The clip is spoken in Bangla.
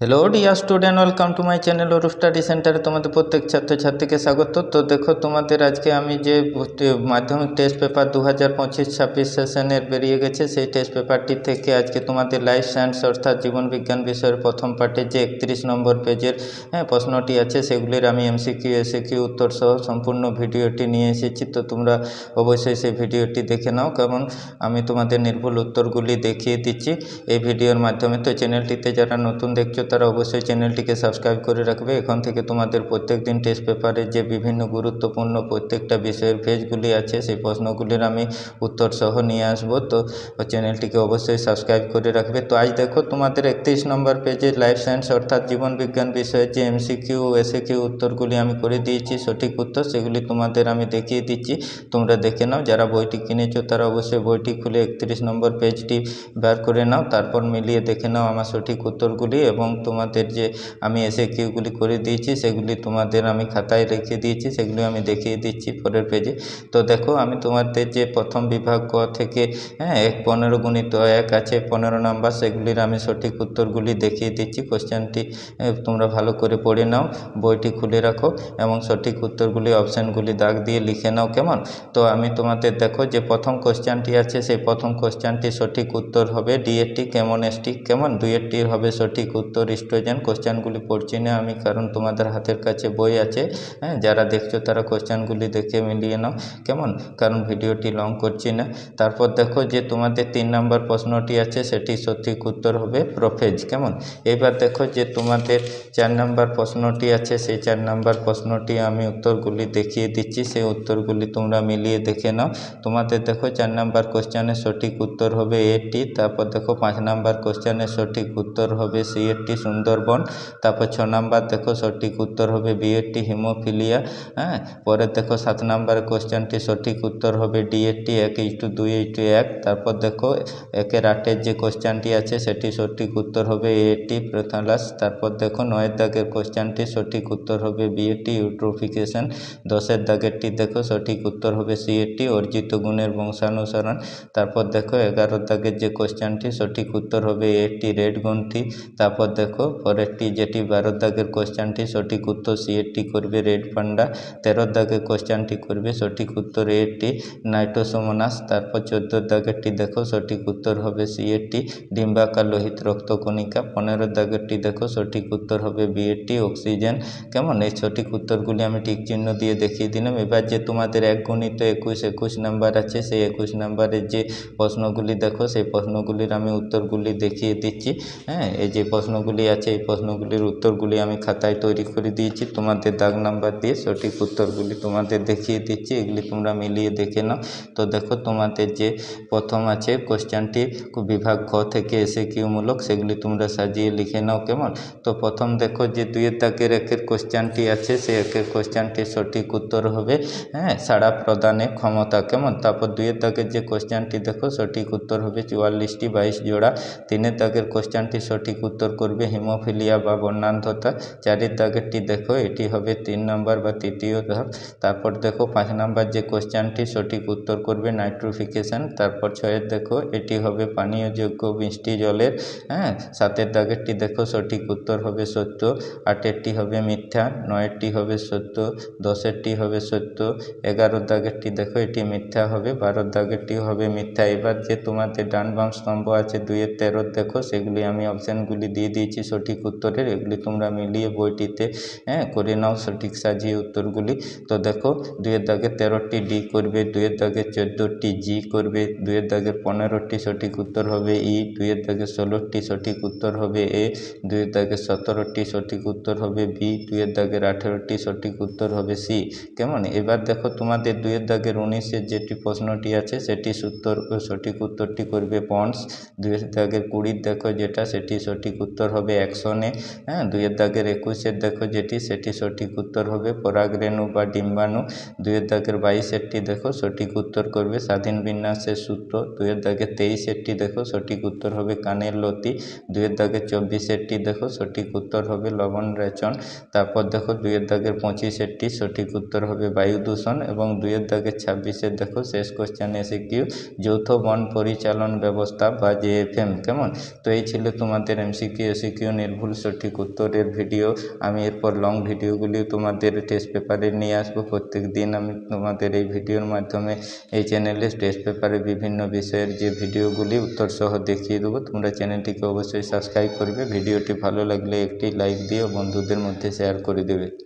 Hello dear student, welcome to my channel or study সেন্টারে তোমাদের প্রত্যেক ছাত্রছাত্রীকে স্বাগত। তো দেখো, তোমাদের আজকে আমি যে মাধ্যমিক টেস্ট পেপার 2025-26 সেশনের বেরিয়ে গেছে, সেই টেস্ট পেপারটি থেকে আজকে তোমাদের লাইফ সায়েন্স অর্থাৎ জীবন বিজ্ঞান বিষয়ের প্রথম পার্টে যে 31 নম্বর পেজের প্রশ্নটি আছে, সেগুলির আমি এমসিকিউ এসিকিউ উত্তর সহ সম্পূর্ণ ভিডিওটি নিয়ে এসেছি। তো তোমরা অবশ্যই সেই ভিডিওটি দেখে নাও, কারণ আমি তোমাদের নির্ভুল উত্তরগুলি দেখিয়ে দিচ্ছি এই ভিডিওর মাধ্যমে। তো চ্যানেলটিতে যারা নতুন দেখছো তারা অবশ্যই চ্যানেলটিকে সাবস্ক্রাইব করে রাখবে। এখান থেকে তোমাদের প্রত্যেক দিন টেস্ট পেপারে যে বিভিন্ন গুরুত্বপূর্ণ প্রত্যেকটা বিষয়ের পেজগুলি আছে, সেই প্রশ্নগুলির আমি উত্তর সহ নিয়ে আসবো। তো চ্যানেলটিকে অবশ্যই সাবস্ক্রাইব করে রাখবে। তো আজ দেখো, তোমাদের 31 নম্বর পেজে লাইফ সায়েন্স অর্থাৎ জীবন বিজ্ঞান বিষয়ের যে এমসিকিউ এসিকিউ উত্তরগুলি আমি করে দিয়েছি, সঠিক উত্তর সেগুলি তোমাদের আমি দেখিয়ে দিচ্ছি, তোমরা দেখে নাও। যারা বইটি কিনেছো তারা অবশ্যই বইটি খুলে 31 নম্বর পেজটি বার করে নাও, তারপর মিলিয়ে দেখে নাও আমার সঠিক উত্তরগুলি। এবং তোমাদের যে আমি এসএকিউগুলি করে দিয়েছি সেগুলি তোমাদের আমি খাতায় রেখে দিয়েছি, সেগুলি আমি দেখিয়ে দিচ্ছি পরের পেজে। তো দেখো, আমি তোমাদের যে প্রথম বিভাগ ক থেকে 15 গুণিত 1 আছে 15 নাম্বার, সেগুলির আমি সঠিক উত্তরগুলি দেখিয়ে দিচ্ছি। কোশ্চেনটি তোমরা ভালো করে পড়ে নাও, বইটি খুলে রাখো এবং সঠিক উত্তরগুলি অপশানগুলি দাগ দিয়ে লিখে নাও, কেমন? তো আমি তোমাদের দেখো যে প্রথম কোশ্চেনটি আছে, সেই প্রথম কোশ্চেনটি সঠিক উত্তর হবে ডিএটি কেমন স্টিক, কেমন? দুইয়েরটির হবে সঠিক উত্তর স্ট্রোজেন। কোশ্চেনগুলি পড়ছি না আমি, কারণ তোমাদের হাতের কাছে বই আছে। যারা দেখছো তারা কোশ্চেনগুলি দেখে মিলিয়ে নাও, কেমন? কারণ ভিডিওটি লং করছি না। তারপর দেখো যে তোমাদের 3 নম্বর প্রশ্নটি আছে, সেটি সঠিক উত্তর হবে প্রোফেজ, কেমন? এবার দেখো যে তোমাদের 4 নম্বর প্রশ্নটি আছে, সেই 4 নম্বর প্রশ্নটি আমি উত্তরগুলি দেখিয়ে দিচ্ছি, সেই উত্তরগুলি তোমরা মিলিয়ে দেখে নাও। তোমাদের দেখো 4 নম্বর কোশ্চেনের সঠিক উত্তর হবে এটি। তারপর দেখো 5 নম্বর কোশ্চেনের সঠিক উত্তর হবে সি এটি সুন্দরবন। তারপর 6 নম্বর দেখো সঠিক উত্তর হবে বি এটি হিমোফিলিয়া। পরে দেখো 7 নম্বর কোশ্চেনটি সঠিক উত্তর হবে ডি এটি 1:2:1। তারপর দেখো 1-8 যে কোশ্চেনটি আছে, সেটি সঠিক উত্তর হবে এটি প্রোথালাস। তারপর দেখো 9 দাগের কোশ্চেনটি সঠিক উত্তর হবে বি এটি ইউট্রোফিকেশন। 10 দাগেরটি দেখো সঠিক উত্তর হবে সি এটি অর্জিত গুণের বংশানুসরণ। তারপর দেখো 11 দাগের যে কোশ্চেনটি সঠিক উত্তর হবে এটি রেড গ্রন্থি। তারপর দেখো পরেরটি যেটি 12 দাগের কোশ্চেনটি সঠিক উত্তর সি এটি করবে রেড পান্ডা। 13 দাগের কোশ্চেনটি করবে সঠিক উত্তর এটি নাইট্রোসোমোনাস। তারপর 14 দাগেরটি দেখো সঠিক উত্তর হবে সি এটি ডিম্বাকার লোহিত রক্তকণিকা। 15 দাগেরটি দেখো সঠিক উত্তর হবে বি এটি অক্সিজেন, কেমন? এই সঠিক উত্তরগুলি আমি টিক চিহ্ন দিয়ে দেখিয়ে দিলাম। এবার যে তোমাদের 1 গুণিত 21 নাম্বার আছে, সেই 21 নাম্বারের যে প্রশ্নগুলি দেখো, সেই প্রশ্নগুলির আমি উত্তরগুলি দেখিয়ে দিচ্ছি। এই যে প্রশ্নগুলি আছে, এই প্রশ্নগুলির উত্তরগুলি আমি খাতায় তৈরি করে দিয়েছি, তোমাদের দাগ নাম্বার দিয়ে সঠিক উত্তরগুলি তোমাদের দেখিয়ে দিচ্ছি, এগুলি তোমরা মিলিয়ে দেখে নাও। তো দেখো, তোমাদের যে প্রথম আছে কোশ্চেনটি বিভাগ ক থেকে এসএকিউ মূলক, সেগুলি তোমরা সাজিয়ে লিখে নাও, কেমন? তো প্রথম দেখো যে 2 দাগের 1 কোশ্চেনটি আছে, সেই 1 কোশ্চেনটির সঠিক উত্তর হবে সাড়া প্রদানের ক্ষমতা, কেমন? তারপর 2 দাগের যে কোশ্চেনটি দেখো সঠিক উত্তর হবে 44টি 22 জোড়া। 3 দাগের কোশ্চেনটি সঠিক উত্তর করবে হিমোফিলিয়া বা বর্ণান্ধতা। 4 দাগেরটি দেখো এটি হবে 3 নম্বর বা তৃতীয় ধাপ। তারপর দেখো 5 নম্বর যে কোশ্চেনটি সঠিক উত্তর করবে নাইট্রোফিকেশন। তারপর 6 দেখো এটি হবে পানীয় যোগ্য মিষ্টি জলের। 7 দাগেরটি দেখো সঠিক উত্তর হবে সত্য। 8 হবে মিথ্যা। 9 হবে সত্য। 10 হবে সত্য। 11 দাগেরটি দেখো এটি মিথ্যা হবে। 12 দাগেরটি হবে মিথ্যা। এবার যে তোমাদের ডান বাম স্তম্ভ আছে 2-13 দেখো, সেগুলি আমি অপশানগুলি দিয়ে দিয়েছি সঠিক উত্তরের, এগুলি তোমরা মিলিয়ে বইটিতে করে নাও সঠিক সাজিয়ে উত্তরগুলি। তো দেখো 2 দাগের 13টি ডি করবে, 2 দাগের 14টি জি করবে, 2 দাগের 15টি সঠিক উত্তর হবে ই, 2 দাগের 16টি সঠিক উত্তর হবে এ, 2 দাগের 17টি সঠিক উত্তর হবে বি, 2 দাগের 18টি সঠিক উত্তর হবে সি, কেমন? এবার দেখো তোমাদের 2 দাগের 19-এর যেটি প্রশ্নটি আছে, সেটি সঠিক উত্তরটি করবে পন্স। 2 দাগের 20 দেখো যেটা, সেটি সঠিক উত্তর হবে অ্যাকশনে। 2 দাগের 21-এর দেখো যেটি, সেটি সঠিক উত্তর হবে পরাগরেণু বা ডিম্বাণু। 2 দাগের 22-এরটি দেখো সঠিক উত্তর করবে স্বাধীন বিন্যাসের সূত্র। 2 দাগের 23-এরটি দেখো সঠিক উত্তর হবে কানের লতি। 2 দাগের 24-এরটি দেখো সঠিক উত্তর হবে লবণ রেচন। তারপর দেখো 2 দাগের 25-এরটি সঠিক উত্তর হবে বায়ু দূষণ। এবং 2 দাগের 26-এর দেখো শেষ কোশ্চেন এসএকিউ যৌথ বন পরিচালন ব্যবস্থা বা জেএফএম, কেমন? তো এই ছিল তোমাদের এমসিকিউ এসিকিউ এমসিকিউ, নির্ভুল সঠিক উত্তরের ভিডিও আমি এরপর লং ভিডিওগুলি তোমাদের টেস্ট পেপারে নিয়ে আসবো। প্রত্যেক দিন আমি তোমাদের এই ভিডিওর মাধ্যমে এই চ্যানেলে টেস্ট পেপারে বিভিন্ন বিষয়ের যে ভিডিওগুলি উত্তর সহ দেখিয়ে দেবো। তোমরা চ্যানেলটিকে অবশ্যই সাবস্ক্রাইব করবে। ভিডিওটি ভালো লাগলে একটি লাইক দিও, বন্ধুদের মধ্যে শেয়ার করে দেবে।